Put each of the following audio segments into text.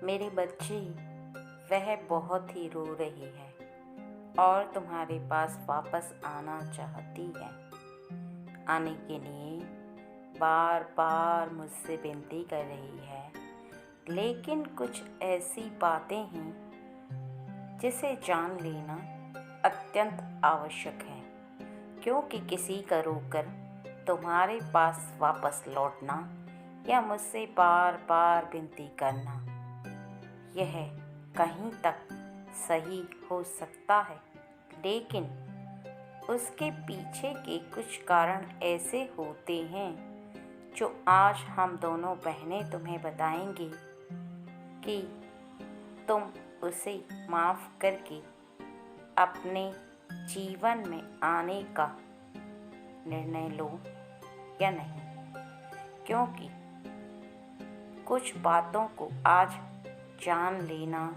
मेरी बच्ची वह बहुत ही रो रही है और तुम्हारे पास वापस आना चाहती है। आने के लिए बार बार मुझसे विनती कर रही है, लेकिन कुछ ऐसी बातें हैं जिसे जान लेना अत्यंत आवश्यक है, क्योंकि किसी का रोककर तुम्हारे पास वापस लौटना या मुझसे बार बार विनती करना यह कहीं तक सही हो सकता है, लेकिन उसके पीछे के कुछ कारण ऐसे होते हैं जो आज हम दोनों बहनें तुम्हें बताएंगी कि तुम उसे माफ़ करके अपने जीवन में आने का निर्णय लो या नहीं। क्योंकि कुछ बातों को आज जान लेना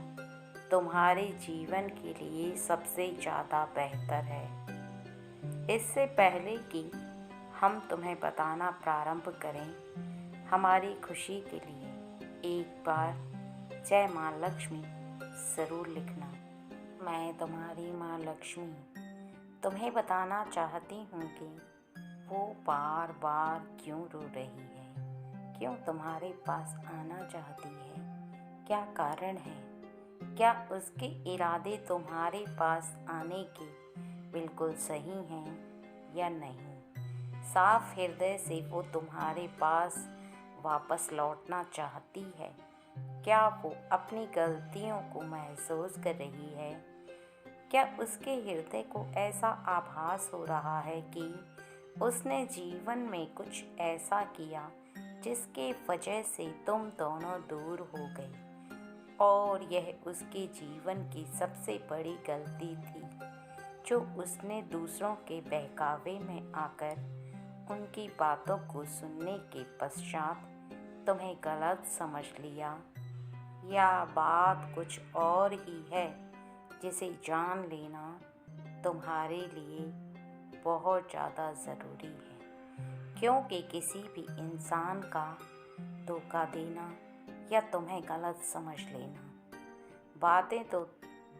तुम्हारे जीवन के लिए सबसे ज़्यादा बेहतर है। इससे पहले कि हम तुम्हें बताना प्रारंभ करें, हमारी खुशी के लिए एक बार जय माँ लक्ष्मी ज़रूर लिखना। मैं तुम्हारी माँ लक्ष्मी तुम्हें बताना चाहती हूँ कि वो बार बार क्यों रो रही है, क्यों तुम्हारे पास आना चाहती है, क्या कारण है, क्या उसके इरादे तुम्हारे पास आने के बिल्कुल सही हैं या नहीं। साफ हृदय से वो तुम्हारे पास वापस लौटना चाहती है। क्या वो अपनी गलतियों को महसूस कर रही है, क्या उसके हृदय को ऐसा आभास हो रहा है कि उसने जीवन में कुछ ऐसा किया जिसके वजह से तुम दोनों दूर हो गई और यह उसके जीवन की सबसे बड़ी गलती थी जो उसने दूसरों के बहकावे में आकर उनकी बातों को सुनने के पश्चात तुम्हें गलत समझ लिया, या बात कुछ और ही है जिसे जान लेना तुम्हारे लिए बहुत ज़्यादा ज़रूरी है। क्योंकि किसी भी इंसान का धोखा देना या तुम्हें गलत समझ लेना, बातें तो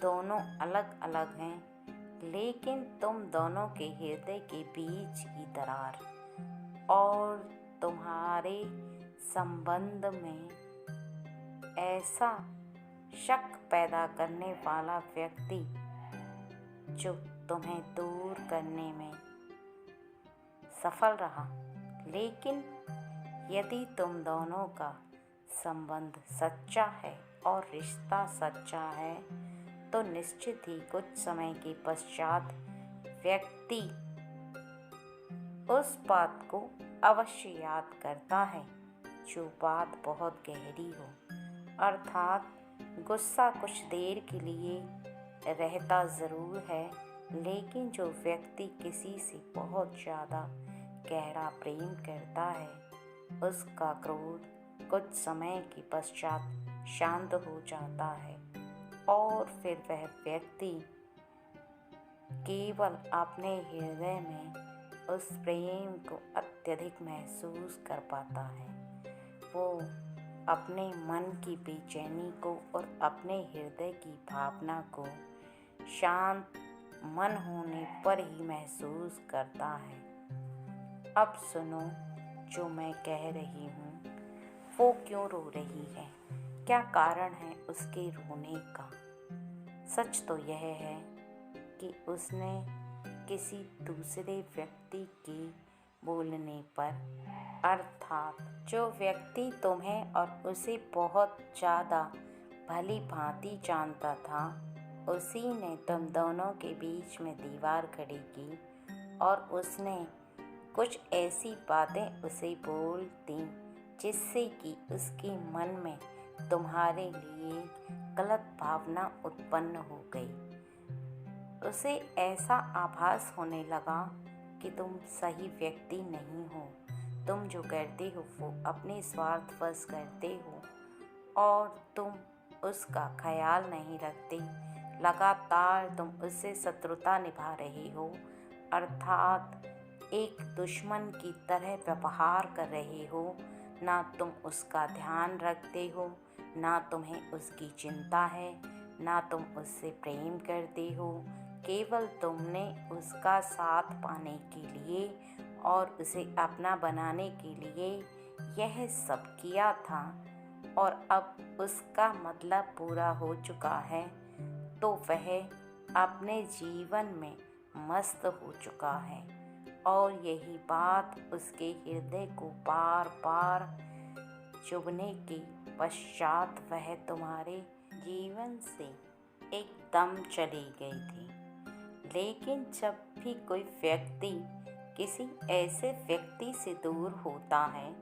दोनों अलग अलग हैं, लेकिन तुम दोनों के हृदय के बीच की दरार और तुम्हारे संबंध में ऐसा शक पैदा करने वाला व्यक्ति जो तुम्हें दूर करने में सफल रहा। लेकिन यदि तुम दोनों का संबंध सच्चा है और रिश्ता सच्चा है, तो निश्चित ही कुछ समय के पश्चात व्यक्ति उस बात को अवश्य याद करता है जो बात बहुत गहरी हो। अर्थात गुस्सा कुछ देर के लिए रहता ज़रूर है, लेकिन जो व्यक्ति किसी से बहुत ज़्यादा गहरा प्रेम करता है, उसका क्रोध कुछ समय के पश्चात शांत हो जाता है और फिर वह व्यक्ति केवल अपने हृदय में उस प्रेम को अत्यधिक महसूस कर पाता है। वो अपने मन की बेचैनी को और अपने हृदय की भावना को शांत मन होने पर ही महसूस करता है। अब सुनो जो मैं कह रही हूँ। वो क्यों रो रही है, क्या कारण है उसके रोने का। सच तो यह है कि उसने किसी दूसरे व्यक्ति के बोलने पर, अर्थात जो व्यक्ति तुम्हें और उसे बहुत ज़्यादा भली भांति जानता था, उसी ने तुम दोनों के बीच में दीवार खड़ी की और उसने कुछ ऐसी बातें उसे बोल दी जिससे कि उसके मन में तुम्हारे लिए गलत भावना उत्पन्न हो गई। उसे ऐसा आभास होने लगा कि तुम सही व्यक्ति नहीं हो, तुम जो करते हो वो अपने स्वार्थवश करते हो और तुम उसका ख्याल नहीं रखते। लगातार तुम उससे शत्रुता निभा रहे हो, अर्थात एक दुश्मन की तरह व्यवहार कर रहे हो, ना तुम उसका ध्यान रखते हो, ना तुम्हें उसकी चिंता है, ना तुम उससे प्रेम करते हो। केवल तुमने उसका साथ पाने के लिए और उसे अपना बनाने के लिए यह सब किया था, और अब उसका मतलब पूरा हो चुका है, तो वह अपने जीवन में मस्त हो चुका है। और यही बात उसके हृदय को बार बार चुभने के पश्चात वह तुम्हारे जीवन से एकदम चली गई थी। लेकिन जब भी कोई व्यक्ति किसी ऐसे व्यक्ति से दूर होता है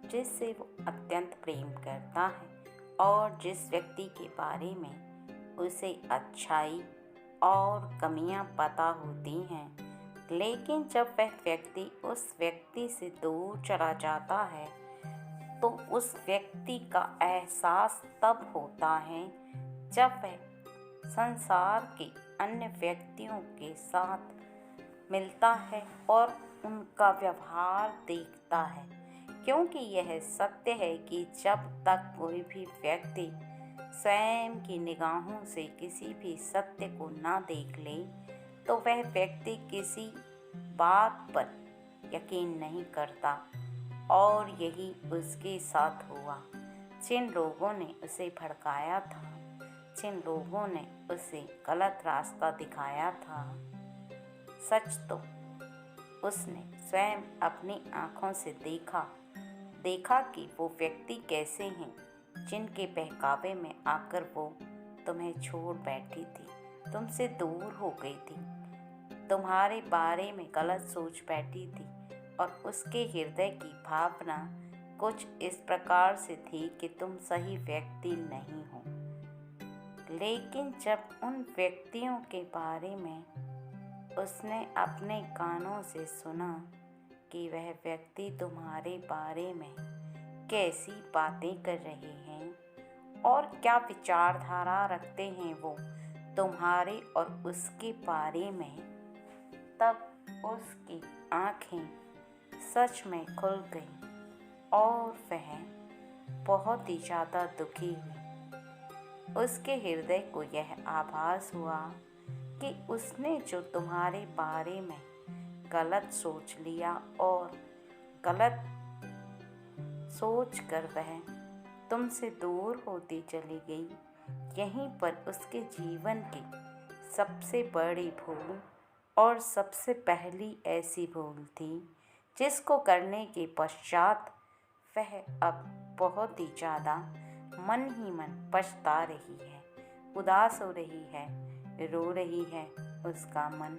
जिससे वो अत्यंत प्रेम करता है और जिस व्यक्ति के बारे में उसे अच्छाई और कमियां पता होती हैं, लेकिन जब वह व्यक्ति उस व्यक्ति से दूर चला जाता है तो उस व्यक्ति का एहसास तब होता है जब वह संसार के अन्य व्यक्तियों के साथ मिलता है और उनका व्यवहार देखता है। क्योंकि यह सत्य है कि जब तक कोई भी व्यक्ति स्वयं की निगाहों से किसी भी सत्य को ना देख ले, तो वह व्यक्ति किसी बात पर यकीन नहीं करता। और यही उसके साथ हुआ। जिन लोगों ने उसे भड़काया था, जिन लोगों ने उसे गलत रास्ता दिखाया था, सच तो उसने स्वयं अपनी आँखों से देखा कि वो व्यक्ति कैसे हैं, जिनके बहकावे में आकर वो तुम्हें छोड़ बैठी थी, तुमसे दूर हो गई थी, तुम्हारे बारे में गलत सोच बैठी थी। और उसके हृदय की भावना कुछ इस प्रकार से थी कि तुम सही व्यक्ति नहीं हो। लेकिन जब उन व्यक्तियों के बारे में उसने अपने कानों से सुना कि वह व्यक्ति तुम्हारे बारे में कैसी बातें कर रहे हैं और क्या विचारधारा रखते हैं वो तुम्हारे और उसके बारे में, तब उसकी आँखें सच में खुल गईं और वह बहुत ही ज़्यादा दुखी हुई। उसके हृदय को यह आभास हुआ कि उसने जो तुम्हारे बारे में गलत सोच लिया और गलत सोच कर वह तुमसे दूर होती चली गई, यहीं पर उसके जीवन की सबसे बड़ी भूल और सबसे पहली ऐसी भूल थी जिसको करने के पश्चात वह अब बहुत ही ज़्यादा मन ही मन पछता रही है, उदास हो रही है, रो रही है। उसका मन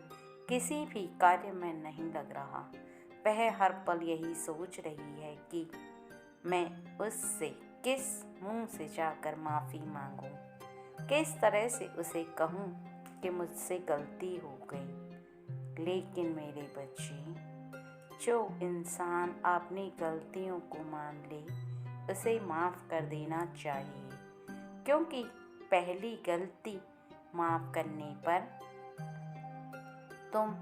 किसी भी कार्य में नहीं लग रहा। वह हर पल यही सोच रही है कि मैं उससे किस मुंह से जाकर माफ़ी मांगूं, किस तरह से उसे कहूं कि मुझसे गलती हो गई। लेकिन मेरे बच्चे, जो इंसान अपनी गलतियों को मान ले उसे माफ़ कर देना चाहिए, क्योंकि पहली गलती माफ़ करने पर तुम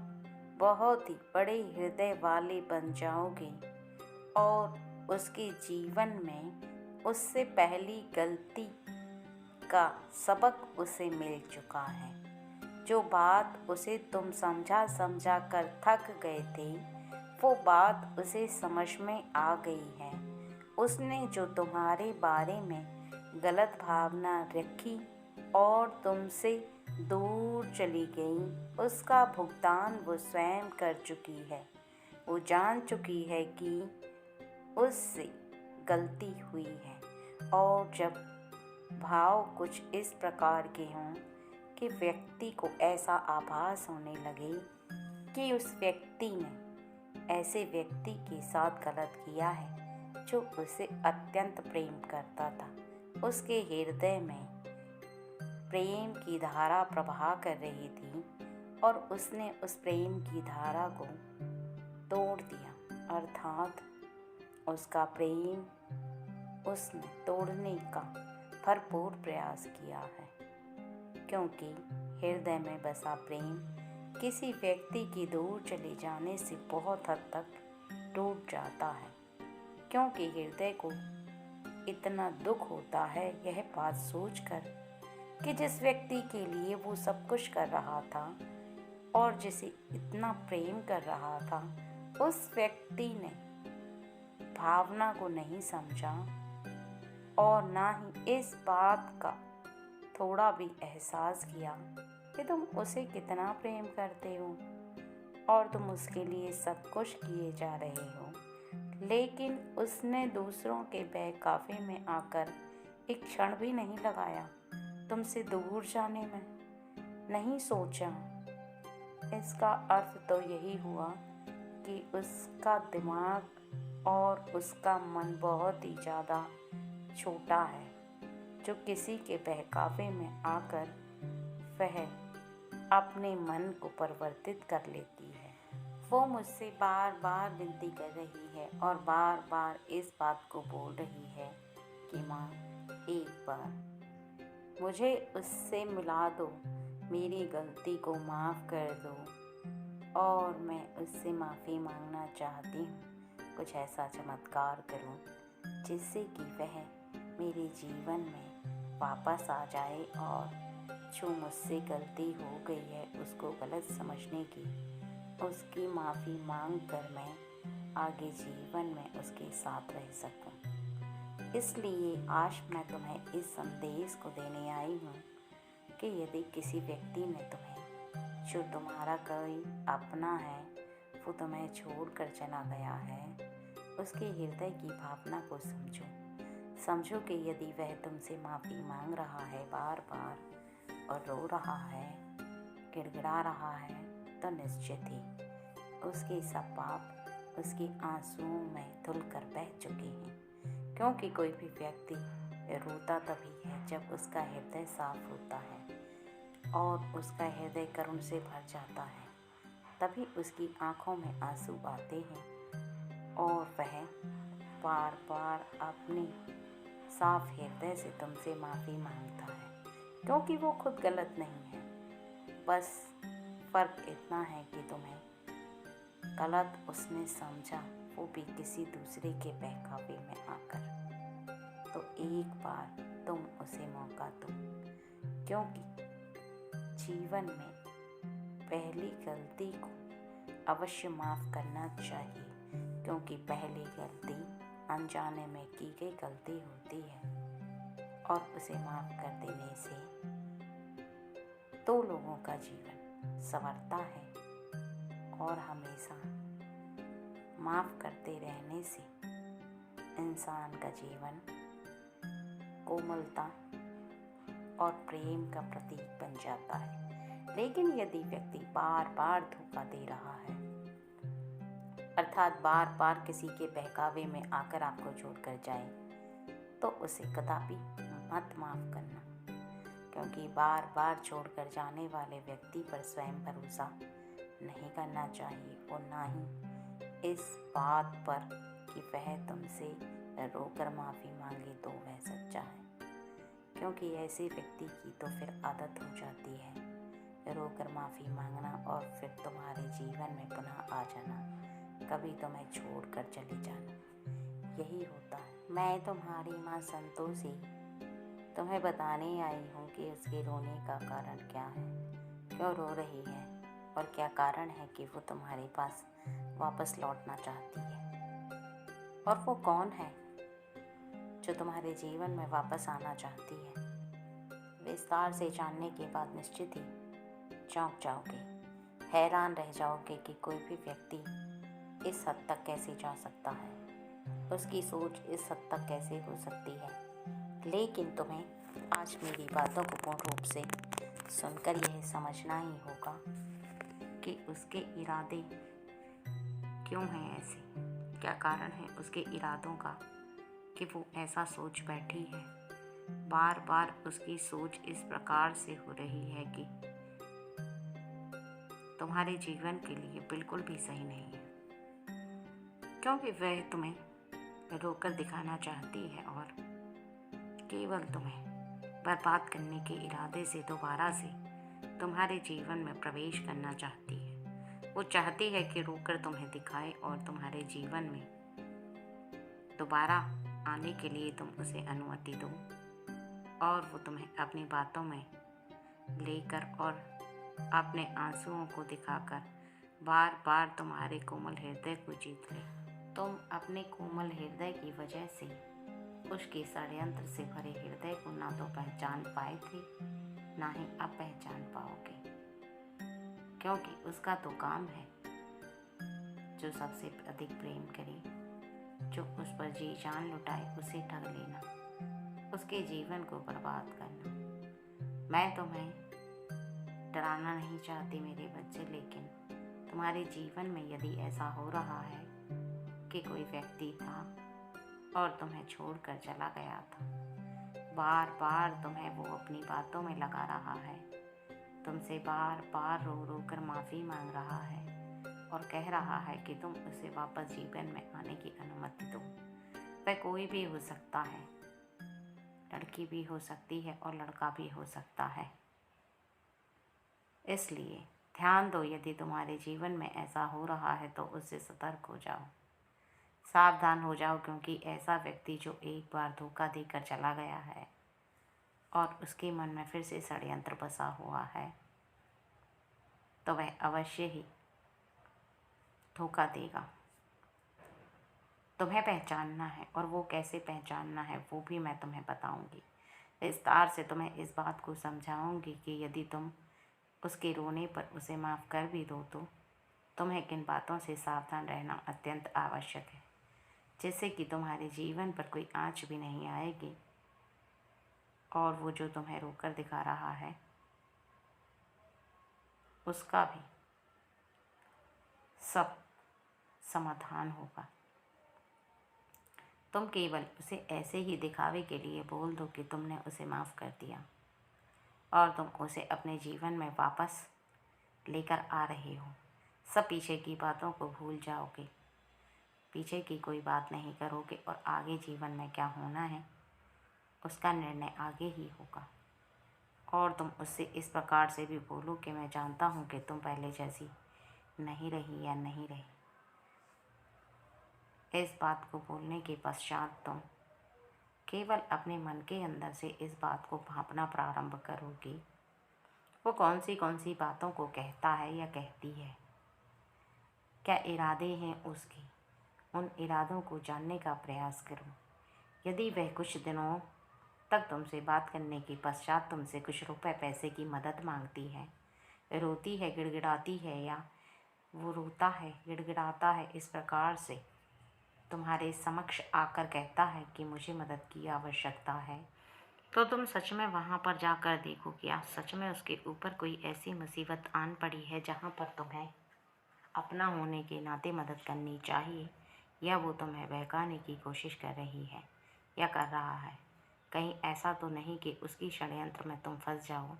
बहुत ही बड़े हृदय वाले बन जाओगे और उसके जीवन में उससे पहली गलती का सबक उसे मिल चुका है। जो बात उसे तुम समझा कर थक गए थे, वो बात उसे समझ में आ गई है। उसने जो तुम्हारे बारे में गलत भावना रखी और तुमसे दूर चली गई, उसका भुगतान वो स्वयं कर चुकी है। वो जान चुकी है कि उससे गलती हुई है। और जब भाव कुछ इस प्रकार के हों कि व्यक्ति को ऐसा आभास होने लगे कि उस व्यक्ति ने ऐसे व्यक्ति के साथ गलत किया है जो उसे अत्यंत प्रेम करता था, उसके हृदय में प्रेम की धारा प्रवाह कर रही थी और उसने उस प्रेम की धारा को तोड़ दिया, अर्थात उसका प्रेम उसने तोड़ने का भरपूर प्रयास किया है। क्योंकि हृदय में बसा प्रेम किसी व्यक्ति की दूर चले जाने से बहुत हद तक टूट जाता है, क्योंकि हृदय को इतना दुख होता है यह बात सोचकर कि जिस व्यक्ति के लिए वो सब कुछ कर रहा था और जिसे इतना प्रेम कर रहा था, उस व्यक्ति ने भावना को नहीं समझा और ना ही इस बात का थोड़ा भी एहसास किया कि तुम उसे कितना प्रेम करते हो और तुम उसके लिए सब कुछ किए जा रहे हो। लेकिन उसने दूसरों के बहकावे में आकर एक क्षण भी नहीं लगाया, तुमसे दूर जाने में नहीं सोचा। इसका अर्थ तो यही हुआ कि उसका दिमाग और उसका मन बहुत ही ज़्यादा छोटा है, जो किसी के बहकावे में आकर वह अपने मन को परिवर्तित कर लेती है। वो मुझसे बार बार विनती कर रही है और बार बार इस बात को बोल रही है कि माँ, एक बार मुझे उससे मिला दो, मेरी गलती को माफ़ कर दो और मैं उससे माफ़ी मांगना चाहती हूँ। कुछ ऐसा चमत्कार करूँ जिससे कि वह मेरे जीवन में वापस आ जाए और जो मुझसे गलती हो गई है उसको गलत समझने की, उसकी माफ़ी मांग कर मैं आगे जीवन में उसके साथ रह सकूं। इसलिए आज मैं तुम्हें इस संदेश को देने आई हूँ कि यदि किसी व्यक्ति ने तुम्हें, जो तुम्हारा कोई अपना है, वो तुम्हें छोड़कर चला गया है, उसके हृदय की भावना को समझो कि यदि वह तुमसे माफ़ी मांग रहा है बार बार और रो रहा है, गिड़गिड़ा रहा है, तो निश्चित ही उसके सब पाप उसके आंसुओं में धुलकर बह चुके हैं। क्योंकि कोई भी व्यक्ति रोता तभी है जब उसका हृदय साफ होता है और उसका हृदय करुण से भर जाता है, तभी उसकी आंखों में आंसू आते हैं और वह बार बार अपने साफ हृदय से तुमसे माफ़ी मांगता है, क्योंकि वो खुद गलत नहीं है। बस फ़र्क इतना है कि तुम्हें गलत उसने समझा, वो भी किसी दूसरे के बहकावे में आकर। तो एक बार तुम उसे मौका दो, क्योंकि जीवन में पहली गलती को अवश्य माफ़ करना चाहिए, क्योंकि पहली गलती अनजाने में की गई गलती होती है और उसे माफ़ कर देने से दो लोगों का जीवन संवरता है और हमेशा माफ़ करते रहने से इंसान का जीवन कोमलता और प्रेम का प्रतीक बन जाता है। लेकिन यदि व्यक्ति बार बार धोखा दे रहा है, अर्थात बार बार किसी के बहकावे में आकर आपको छोड़कर जाए, तो उसे कदापि मत माफ़ करना, क्योंकि बार बार छोड़कर जाने वाले व्यक्ति पर स्वयं भरोसा नहीं करना चाहिए और ना ही इस बात पर कि वह तुमसे रोकर माफ़ी मांगे तो वह सच्चा है, क्योंकि ऐसे व्यक्ति की तो फिर आदत हो जाती है रोकर माफ़ी मांगना और फिर तुम्हारे जीवन में पुनः आ जाना, कभी तुम्हें छोड़कर चले जाना। यही होता है। मैं तुम्हारी माँ संतोषी तुम्हें बताने आई हूँ कि उसके रोने का कारण क्या है, क्यों रो रही है और क्या कारण है कि वो तुम्हारे पास वापस लौटना चाहती है, और वो कौन है जो तुम्हारे जीवन में वापस आना चाहती है। विस्तार से जानने के बाद निश्चित ही चौंक जाओगे, हैरान रह जाओगे कि कोई भी व्यक्ति इस हद तक कैसे जा सकता है, उसकी सोच इस हद तक कैसे हो सकती है। लेकिन तुम्हें आज मेरी बातों को पूर्ण रूप से सुनकर यह समझना ही होगा कि उसके इरादे क्यों हैं ऐसे, क्या कारण है उसके इरादों का कि वो ऐसा सोच बैठी है। बार बार उसकी सोच इस प्रकार से हो रही है कि तुम्हारे जीवन के लिए बिल्कुल भी सही नहीं है, क्योंकि वह तुम्हें रोकर दिखाना चाहती है और केवल तुम्हें बर्बाद करने के इरादे से दोबारा से तुम्हारे जीवन में प्रवेश करना चाहती है। वो चाहती है कि रोकर तुम्हें दिखाए और तुम्हारे जीवन में दोबारा आने के लिए तुम उसे अनुमति दो और वो तुम्हें अपनी बातों में लेकर और अपने आंसुओं को दिखाकर बार बार तुम्हारे कोमल हृदय को जीत ले। तुम अपने कोमल हृदय की वजह से उसके षड्यंत्र से भरे हृदय को ना तो पहचान पाए थे, ना ही अब पहचान पाओगे, क्योंकि उसका तो काम है जो सबसे अधिक प्रेम करे, जो उस पर जी जान लुटाए, उसे ठग लेना, उसके जीवन को बर्बाद करना। मैं तुम्हें डराना नहीं चाहती मेरे बच्चे, लेकिन तुम्हारे जीवन में यदि ऐसा हो रहा है कि कोई व्यक्ति था और तुम्हें छोड़कर चला गया था, बार बार तुम्हें वो अपनी बातों में लगा रहा है, तुमसे बार बार रो रो कर माफ़ी मांग रहा है और कह रहा है कि तुम उसे वापस जीवन में आने की अनुमति दो। वह कोई भी हो सकता है, लड़की भी हो सकती है और लड़का भी हो सकता है। इसलिए ध्यान दो, यदि तुम्हारे जीवन में ऐसा हो रहा है तो उससे सतर्क हो जाओ, सावधान हो जाओ, क्योंकि ऐसा व्यक्ति जो एक बार धोखा देकर चला गया है और उसके मन में फिर से षड्यंत्र बसा हुआ है, तो वह अवश्य ही धोखा देगा। तुम्हें पहचानना है, और वो कैसे पहचानना है वो भी मैं तुम्हें बताऊंगी। विस्तार से तुम्हें इस बात को समझाऊंगी कि यदि तुम उसके रोने पर उसे माफ़ कर भी दो तो तुम्हें किन बातों से सावधान रहना अत्यंत आवश्यक है, जिससे कि तुम्हारे जीवन पर कोई आँच भी नहीं आएगी और वो जो तुम्हें रोकर दिखा रहा है उसका भी सब समाधान होगा। तुम केवल उसे ऐसे ही दिखावे के लिए बोल दो कि तुमने उसे माफ़ कर दिया और तुम उसे अपने जीवन में वापस लेकर आ रहे हो। सब पीछे की बातों को भूल जाओगे, पीछे की कोई बात नहीं करोगे और आगे जीवन में क्या होना है उसका निर्णय आगे ही होगा। और तुम उससे इस प्रकार से भी बोलो कि मैं जानता हूँ कि तुम पहले जैसी नहीं रही या नहीं रही। इस बात को बोलने के पश्चात तुम केवल अपने मन के अंदर से इस बात को भांपना प्रारंभ करोगी, वो कौन सी बातों को कहता है या कहती है, क्या इरादे हैं उसके, उन इरादों को जानने का प्रयास करो। यदि वह कुछ दिनों तक तुमसे बात करने के पश्चात तुमसे कुछ रुपए पैसे की मदद मांगती है, रोती है, गिड़गिड़ाती है, या वो रोता है, गिड़गिड़ाता है, इस प्रकार से तुम्हारे समक्ष आकर कहता है कि मुझे मदद की आवश्यकता है, तो तुम सच में वहाँ पर जाकर देखो क्या सच में उसके ऊपर कोई ऐसी मुसीबत आन पड़ी है जहाँ पर तुम्हें अपना होने के नाते मदद करनी चाहिए, या वो तुम्हें बहकाने की कोशिश कर रही है या कर रहा है। कहीं ऐसा तो नहीं कि उसकी षड्यंत्र में तुम फंस जाओ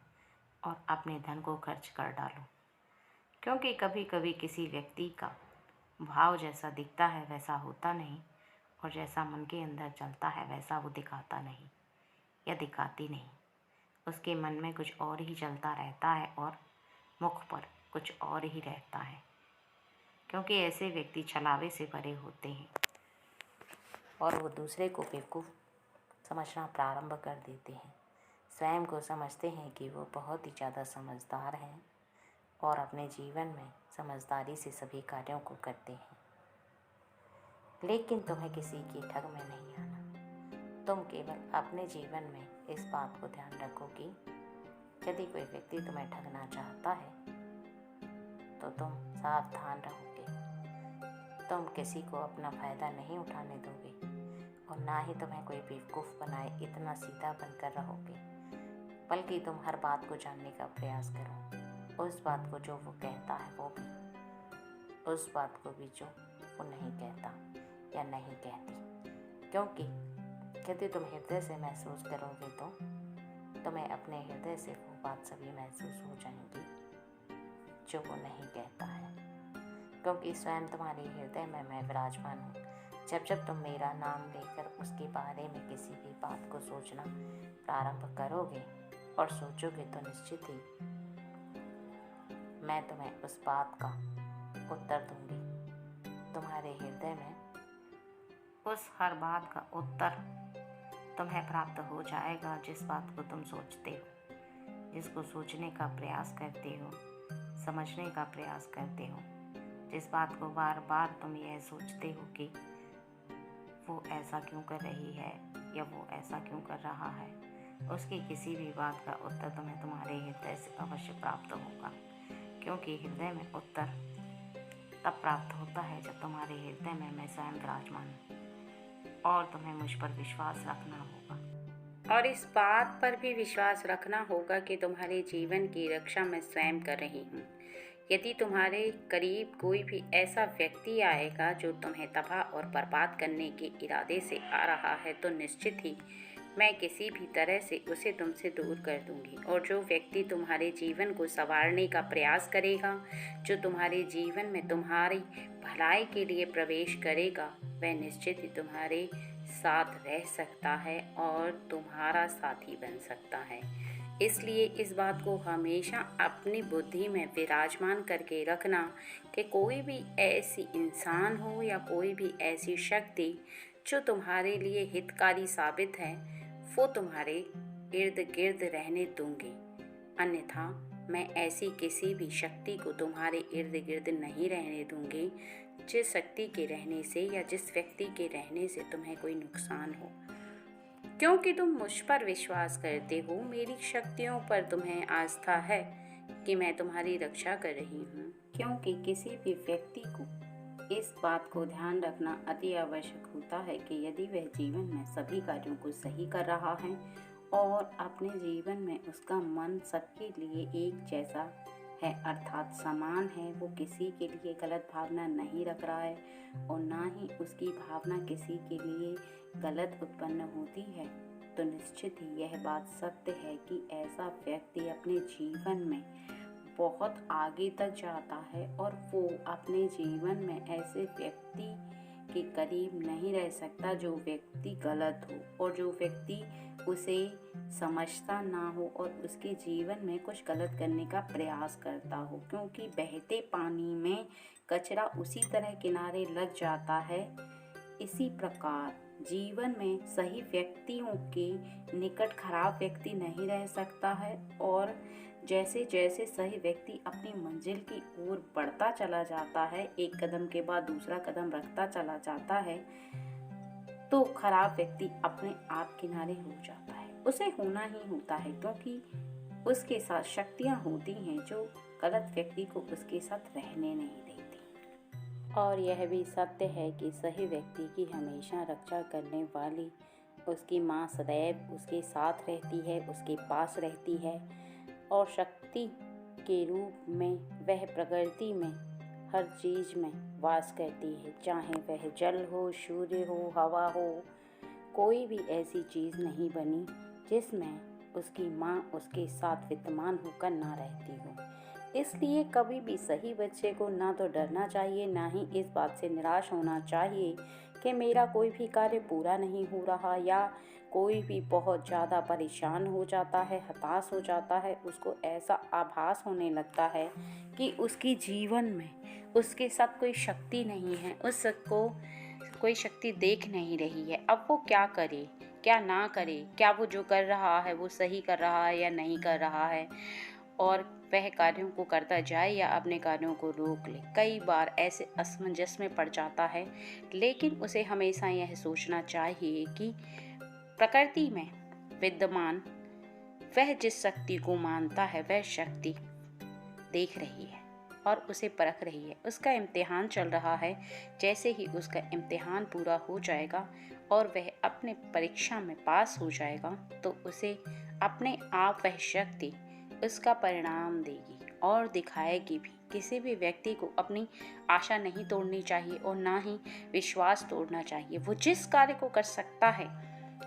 और अपने धन को खर्च कर डालो, क्योंकि कभी कभी किसी व्यक्ति का भाव जैसा दिखता है वैसा होता नहीं, और जैसा मन के अंदर चलता है वैसा वो दिखाता नहीं या दिखाती नहीं। उसके मन में कुछ और ही चलता रहता है और मुख पर कुछ और ही रहता है, क्योंकि ऐसे व्यक्ति छलावे से भरे होते हैं और वो दूसरे को बेवकूफ़ समझना प्रारंभ कर देते हैं। स्वयं को समझते हैं कि वो बहुत ही ज़्यादा समझदार हैं और अपने जीवन में समझदारी से सभी कार्यों को करते हैं। लेकिन तुम्हें किसी की ठग में नहीं आना। तुम केवल अपने जीवन में इस बात को ध्यान रखो कि यदि कोई व्यक्ति तुम्हें ठगना चाहता है तो तुम सावधान रहोगे। तुम किसी को अपना फ़ायदा नहीं उठाने दोगे और ना ही तुम्हें कोई बेवकूफ़ बनाए इतना सीधा बनकर रहोगे, बल्कि तुम हर बात को जानने का प्रयास करो। उस बात को जो वो कहता है वो भी, उस बात को भी जो वो नहीं कहता या नहीं कहती, क्योंकि यदि तुम हृदय से महसूस करोगे तो तुम्हें अपने हृदय से वो बात सभी महसूस हो जाएंगी जो वो नहीं कहता है, क्योंकि स्वयं तुम्हारे हृदय में मैं विराजमान हूँ। जब जब तुम मेरा नाम लेकर उसके बारे में किसी भी बात को सोचना प्रारंभ करोगे और सोचोगे तो निश्चित ही मैं तुम्हें उस बात का उत्तर दूंगी। तुम्हारे हृदय में उस हर बात का उत्तर तुम्हें प्राप्त हो जाएगा जिस बात को तुम सोचते हो, जिसको सोचने का प्रयास करते हो, समझने का प्रयास करते हो, जिस बात को बार बार तुम यह सोचते हो कि वो ऐसा क्यों कर रही है या वो ऐसा क्यों कर रहा है, उसकी किसी भी बात का उत्तर तुम्हें तुम्हारे हृदय से अवश्य प्राप्त होगा। क्योंकि हृदय में उत्तर तब प्राप्त होता है जब तुम्हारे हृदय में मैं स्वयं विराजमान हूँ। और तुम्हें मुझ पर विश्वास रखना होगा, और इस बात पर भी विश्वास रखना होगा कि तुम्हारे जीवन की रक्षा मैं स्वयं कर रही हूँ। यदि तुम्हारे करीब कोई भी ऐसा व्यक्ति आएगा जो तुम्हें तबाह और बर्बाद करने के इरादे से आ रहा है, तो निश्चित ही मैं किसी भी तरह से उसे तुमसे दूर कर दूंगी। और जो व्यक्ति तुम्हारे जीवन को संवारने का प्रयास करेगा, जो तुम्हारे जीवन में तुम्हारी भलाई के लिए प्रवेश करेगा, वह निश्चित ही तुम्हारे साथ रह सकता है और तुम्हारा साथी बन सकता है। इसलिए इस बात को हमेशा अपनी बुद्धि में विराजमान करके रखना कि कोई भी ऐसी इंसान हो या कोई भी ऐसी शक्ति जो तुम्हारे लिए हितकारी साबित है, वो तुम्हारे इर्द गिर्द रहने दूंगी। अन्यथा मैं ऐसी किसी भी शक्ति को तुम्हारे इर्द गिर्द नहीं रहने दूंगी जिस शक्ति के रहने से या जिस व्यक्ति के रहने से तुम्हें कोई नुकसान हो। क्योंकि तुम मुझ पर विश्वास करते हो, मेरी शक्तियों पर तुम्हें आस्था है कि मैं तुम्हारी रक्षा कर रही हूँ। क्योंकि किसी भी व्यक्ति को इस बात को ध्यान रखना अति आवश्यक होता है कि यदि वह जीवन में सभी कार्यों को सही कर रहा है और अपने जीवन में उसका मन सबके लिए एक जैसा है, अर्थात समान है, वो किसी के लिए गलत भावना नहीं रख रहा है और ना ही उसकी भावना किसी के लिए गलत उत्पन्न होती है, तो निश्चित ही यह बात सत्य है कि ऐसा व्यक्ति अपने जीवन में बहुत आगे तक जाता है और वो अपने जीवन में ऐसे व्यक्ति के करीब नहीं रह सकता जो व्यक्ति गलत हो और जो व्यक्ति उसे समझता ना हो और उसके जीवन में कुछ गलत करने का प्रयास करता हो। क्योंकि बहते पानी में कचरा उसी तरह किनारे लग जाता है, इसी प्रकार जीवन में सही व्यक्तियों के निकट खराब व्यक्ति नहीं रह सकता है। और जैसे जैसे सही व्यक्ति अपनी मंजिल की ओर बढ़ता चला जाता है, एक कदम के बाद दूसरा कदम रखता चला जाता है, तो खराब व्यक्ति अपने आप किनारे हो जाता है। उसे होना ही होता है, क्योंकि उसके साथ शक्तियाँ होती हैं जो गलत व्यक्ति को उसके साथ रहने नहीं देती। और यह भी सत्य है कि सही व्यक्ति की हमेशा रक्षा करने वाली उसकी माँ सदैव उसके साथ रहती है, उसके पास रहती है और शक्ति के रूप में वह प्रकृति में हर चीज़ में वास करती है। चाहे वह जल हो, सूर्य हो, हवा हो, कोई भी ऐसी चीज़ नहीं बनी जिसमें उसकी माँ उसके साथ विद्यमान होकर ना रहती हो। इसलिए कभी भी सही बच्चे को ना तो डरना चाहिए, ना ही इस बात से निराश होना चाहिए कि मेरा कोई भी कार्य पूरा नहीं हो रहा, या कोई भी बहुत ज़्यादा परेशान हो जाता है, हताश हो जाता है, उसको ऐसा आभास होने लगता है कि उसके जीवन में उसके साथ कोई शक्ति नहीं है, उसको कोई शक्ति देख नहीं रही है। अब वो क्या करे, क्या ना करे, क्या वो जो कर रहा है वो सही कर रहा है या नहीं कर रहा है, और वह कार्यों को करता जाए या अपने कार्यों को रोक ले। कई बार ऐसे असमंजस में पड़ जाता है, लेकिन उसे हमेशा यह सोचना चाहिए कि प्रकृति में विद्यमान वह जिस शक्ति को मानता है, वह शक्ति देख रही है और उसे परख रही है। उसका इम्तिहान चल रहा है। जैसे ही उसका इम्तिहान पूरा हो जाएगा और वह अपने परीक्षा में पास हो जाएगा, तो उसे अपने आप वह शक्ति उसका परिणाम देगी और दिखाएगी भी। किसी भी व्यक्ति को अपनी आशा नहीं तोड़नी चाहिए और ना ही विश्वास तोड़ना चाहिए। वो जिस कार्य को कर सकता है,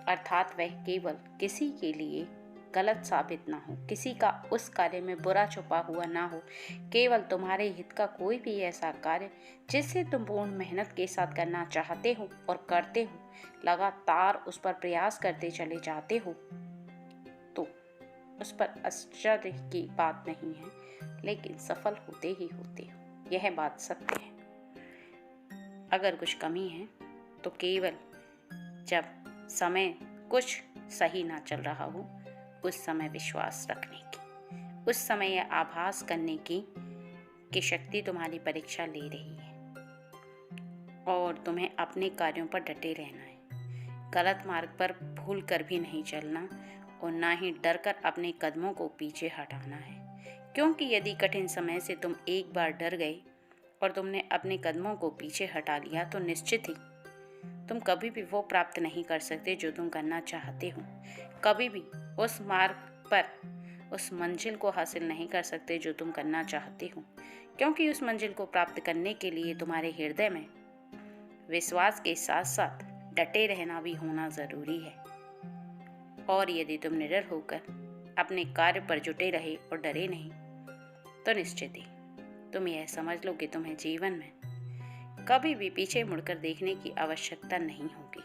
अर्थात वह केवल किसी के लिए गलत साबित ना हो, किसी का उस कार्य में बुरा छुपा हुआ ना हो, केवल तुम्हारे हित का कोई भी ऐसा कार्य जिसे तुम पूर्ण मेहनत के साथ करना चाहते हो और करते हो, लगातार उस पर प्रयास करते चले जाते हो, तो उस पर आश्चर्य की बात नहीं है, लेकिन सफल होते ही होते हो। यह बात सत्य है। अगर कुछ कमी है तो केवल जब समय कुछ सही ना चल रहा हो, उस समय विश्वास रखने की, उस समय यह आभास करने की कि शक्ति तुम्हारी परीक्षा ले रही है और तुम्हें अपने कार्यों पर डटे रहना है। गलत मार्ग पर भूल कर भी नहीं चलना और ना ही डर कर अपने कदमों को पीछे हटाना है, क्योंकि यदि कठिन समय से तुम एक बार डर गए और तुमने अपने कदमों को पीछे हटा लिया तो निश्चित ही तुम कभी भी वो प्राप्त नहीं कर सकते जो तुम करना चाहते हो। कभी भी उस मार्ग पर उस मंजिल को हासिल नहीं कर सकते जो तुम करना चाहते हो, क्योंकि उस मंजिल को प्राप्त करने के लिए तुम्हारे हृदय में विश्वास के साथ साथ डटे रहना भी होना जरूरी है। और यदि तुम निडर होकर अपने कार्य पर जुटे रहे और डरे नहीं, तो निश्चित ही तुम यह समझ लो कि तुम्हें जीवन में कभी भी पीछे मुड़कर देखने की आवश्यकता नहीं होगी।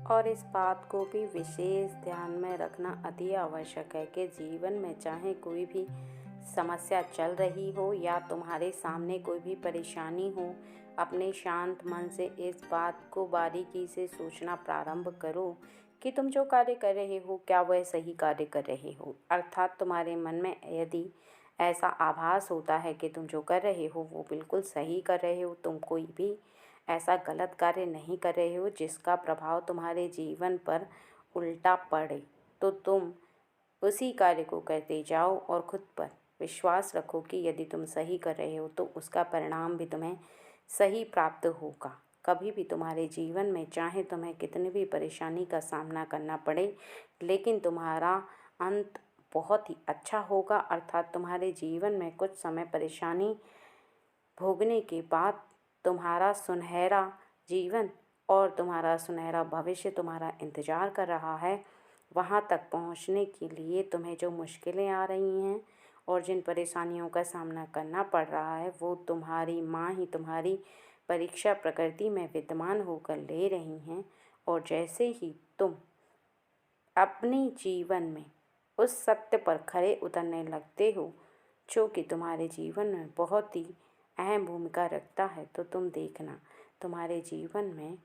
और इस बात को भी विशेष ध्यान में रखना अति आवश्यक है कि जीवन में चाहे कोई भी समस्या चल रही हो या तुम्हारे सामने कोई भी परेशानी हो, अपने शांत मन से इस बात को बारीकी से सोचना प्रारंभ करो कि तुम जो कार्य कर रहे हो क्या वह सही कार्य कर रहे हो। अर्थात तुम्हारे मन में यदि ऐसा आभास होता है कि तुम जो कर रहे हो वो बिल्कुल सही कर रहे हो, तुम कोई भी ऐसा गलत कार्य नहीं कर रहे हो जिसका प्रभाव तुम्हारे जीवन पर उल्टा पड़े, तो तुम उसी कार्य को करते जाओ और खुद पर विश्वास रखो कि यदि तुम सही कर रहे हो तो उसका परिणाम भी तुम्हें सही प्राप्त होगा। कभी भी तुम्हारे जीवन में चाहे तुम्हें कितनी भी परेशानी का सामना करना पड़े, लेकिन तुम्हारा अंत बहुत ही अच्छा होगा। अर्थात तुम्हारे जीवन में कुछ समय परेशानी भोगने के बाद तुम्हारा सुनहरा जीवन और तुम्हारा सुनहरा भविष्य तुम्हारा इंतज़ार कर रहा है। वहाँ तक पहुँचने के लिए तुम्हें जो मुश्किलें आ रही हैं और जिन परेशानियों का सामना करना पड़ रहा है, वो तुम्हारी माँ ही तुम्हारी परीक्षा प्रकृति में विद्यमान होकर ले रही हैं। और जैसे ही तुम अपने जीवन में उस सत्य पर खरे उतरने लगते हो जो कि तुम्हारे जीवन में बहुत ही अहम भूमिका रखता है, तो तुम देखना तुम्हारे जीवन में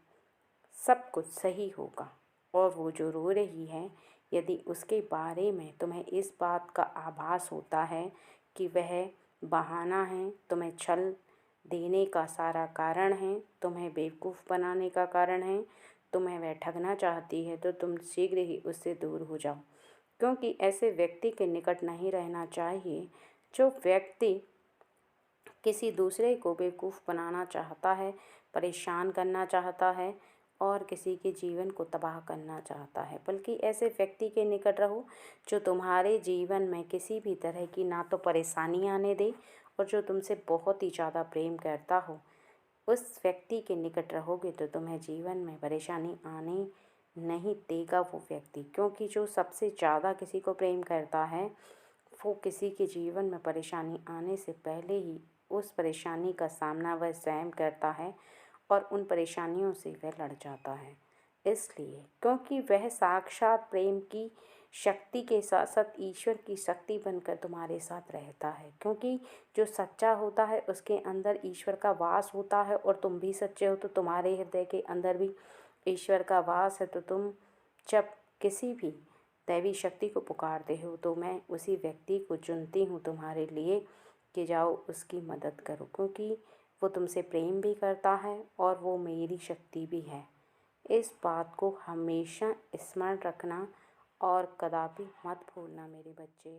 सब कुछ सही होगा। और वो जो रो रही है, यदि उसके बारे में तुम्हें इस बात का आभास होता है कि वह बहाना है, तुम्हें छल देने का सारा कारण है, तुम्हें बेवकूफ़ बनाने का कारण है, तुम्हें वह ठगना चाहती है, तो तुम शीघ्र ही उससे दूर हो जाओ, क्योंकि ऐसे व्यक्ति के निकट नहीं रहना चाहिए जो व्यक्ति किसी दूसरे को बेवकूफ़ बनाना चाहता है, परेशान करना चाहता है और किसी के जीवन को तबाह करना चाहता है। बल्कि ऐसे व्यक्ति के निकट रहो जो तुम्हारे जीवन में किसी भी तरह की ना तो परेशानी आने दे और जो तुमसे बहुत ही ज़्यादा प्रेम करता हो। उस व्यक्ति के निकट रहोगे तो तुम्हें जीवन में परेशानी आने नहीं देगा वो व्यक्ति, क्योंकि जो सबसे ज़्यादा किसी को प्रेम करता है वो किसी के जीवन में परेशानी आने से पहले ही उस परेशानी का सामना वह स्वयं करता है और उन परेशानियों से वह लड़ जाता है। इसलिए क्योंकि वह साक्षात प्रेम की शक्ति के साथ साथ ईश्वर की शक्ति बनकर तुम्हारे साथ रहता है, क्योंकि जो सच्चा होता है उसके अंदर ईश्वर का वास होता है और तुम भी सच्चे हो तो तुम्हारे हृदय के अंदर भी ईश्वर का वास है। तो तुम जब किसी भी दैवी शक्ति को पुकारते हो तो मैं उसी व्यक्ति को चुनती हूँ तुम्हारे लिए कि जाओ उसकी मदद करो, क्योंकि वो तुमसे प्रेम भी करता है और वो मेरी शक्ति भी है। इस बात को हमेशा स्मरण रखना और कदापि मत भूलना मेरे बच्चे।